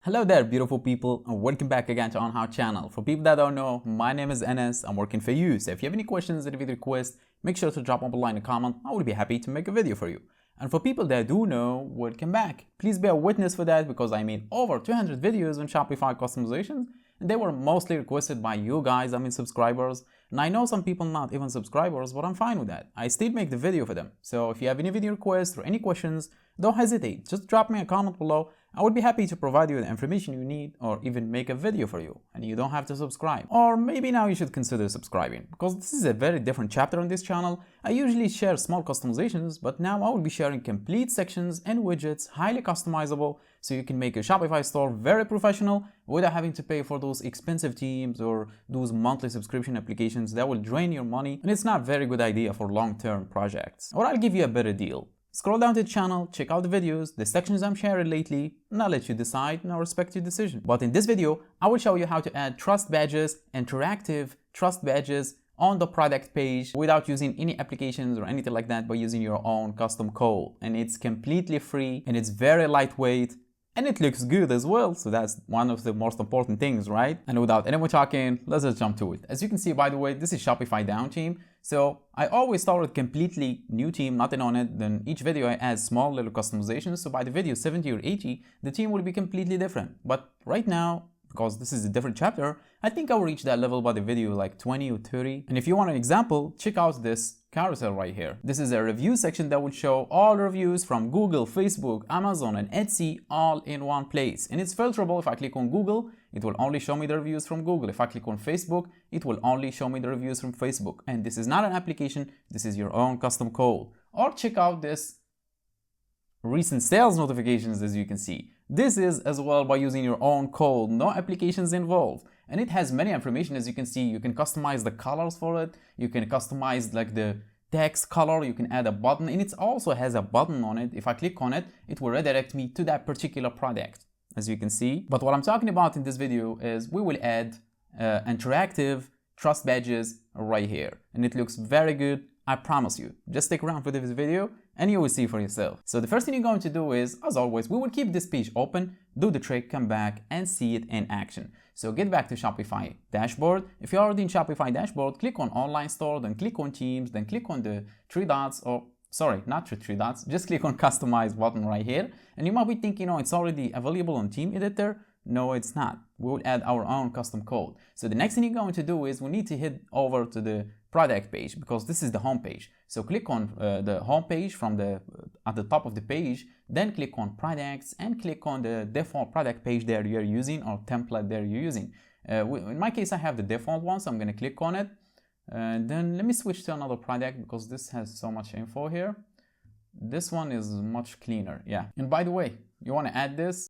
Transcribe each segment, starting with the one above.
Hello there, beautiful people, and welcome back again to On How channel. For people that don't know, my name is Enes. I'm working for you. So if you have any questions or video requests, make sure to drop them below in a comment. I will be happy to make a video for you. And for people that do know, welcome back. Please be a witness for that because I made over 200 videos on Shopify customizations, and they were mostly requested by you guys, subscribers. And I know some people not even subscribers, but I'm fine with that. I still make the video for them. So if you have any video requests or any questions, don't hesitate. Just drop me a comment below. I would be happy to provide you the information you need or even make a video for you, and you don't have to subscribe. Or maybe now you should consider subscribing because this is a very different chapter on this channel. I usually share small customizations, but now I will be sharing complete sections and widgets, highly customizable, so you can make a Shopify store very professional without having to pay for those expensive themes or those monthly subscription applications that will drain your money, and it's not a very good idea for long-term projects. Or I'll give you a better deal. Scroll down to the channel, check out the videos, the sections I'm sharing lately, and I'll let you decide and I'll respect your decision. But in this video, I will show you how to add trust badges, interactive trust badges on the product page without using any applications or anything like that, by using your own custom code. And it's completely free and it's very lightweight and it looks good as well. So that's one of the most important things, right? And without any more talking, let's just jump to it. As you can see, by the way, this is Shopify down theme. So I always start with completely new theme, nothing on it. Then each video I add small little customizations. So by the video 70 or 80, the theme will be completely different. But right now, because this is a different chapter, I think I will reach that level by the video like 20 or 30. And if you want an example, check out this carousel right here. This is a review section that will show all reviews from Google, Facebook, Amazon, and Etsy all in one place. And it's filterable. If I click on Google, it will only show me the reviews from Google. If I click on Facebook, it will only show me the reviews from Facebook. And this is not an application. This is your own custom code. Or check out this recent sales notifications, as you can see. This is as well by using your own code, no applications involved. And it has many information, as you can see. You can customize the colors for it. You can customize like the text color. You can add a button, and it also has a button on it. If I click on it, it will redirect me to that particular product, as you can see. But what I'm talking about in this video is we will add interactive trust badges right here. And it looks very good. I promise you. Just stick around for this video and you will see for yourself. So the first thing you're going to do is, as always, we will keep this page open, do the trick, come back and see it in action. So get back to Shopify dashboard. If you're already in Shopify dashboard, click on online store, then click on themes, then click on the three dots, or sorry, not three dots, just click on customize button right here. And you might be thinking, oh, it's already available on theme editor. No, it's not. We will add our own custom code. So the next thing you're going to do is we need to head over to the product page, because this is the home page. So click on the home page from the at the top of the page, then click on products and click on the default product page that you're using or template that you're using. In my case, I have the default one, so I'm going to click on it. Then let me switch to another product because this has so much info here. This one is much cleaner. Yeah. And by the way, you want to add this.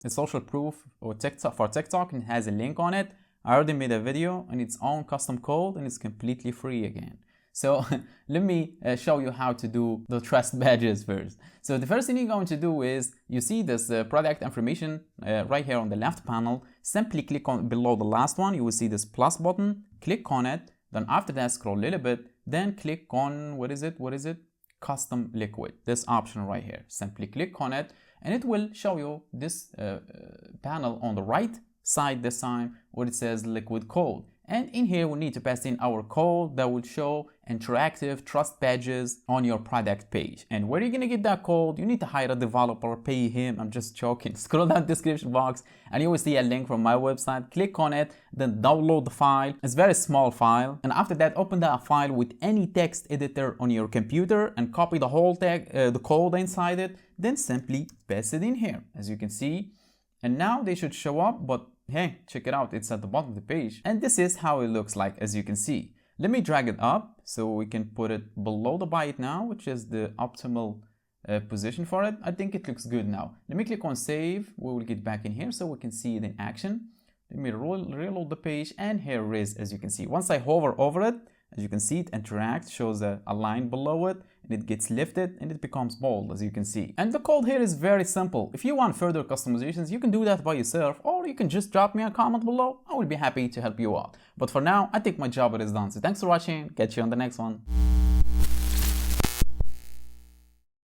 It's social proof or TikTok for TikTok, and it has a link on it. I already made a video and its own custom code, and it's completely free again. So let me show you how to do the trust badges first. So the first thing you're going to do is, you see this product information right here on the left panel. Simply click on below the last one. You will see this plus button. Click on it. Then after that, scroll a little bit. Then click on, what is it? Custom liquid. This option right here. Simply click on it, and it will show you this panel on the right side this time where it says liquid code. And in here we need to pass in our code that will show interactive trust badges on your product page. And where are you gonna get that code? You need to hire a developer, pay him. I'm just joking. Scroll down the description box and you will see a link from my website. Click on it, then download the file. It's a very small file. And after that, open that file with any text editor on your computer and copy the whole the code inside it. Then simply paste it in here, as you can see. And now they should show up, but hey, check it out. It's at the bottom of the page. And this is how it looks like, as you can see. Let me drag it up so we can put it below the byte now, which is the optimal position for it. I think it looks good now. Let me click on save. We will get back in here so we can see it in action. Let me reload the page, and here it is, as you can see. Once I hover over it, as you can see, it interacts, shows a line below it, and it gets lifted and it becomes bold, as you can see. And the code here is very simple. If you want further customizations, you can do that by yourself, or you can just drop me a comment below. I will be happy to help you out. But for now, I think my job is done. So thanks for watching. Catch you on the next one.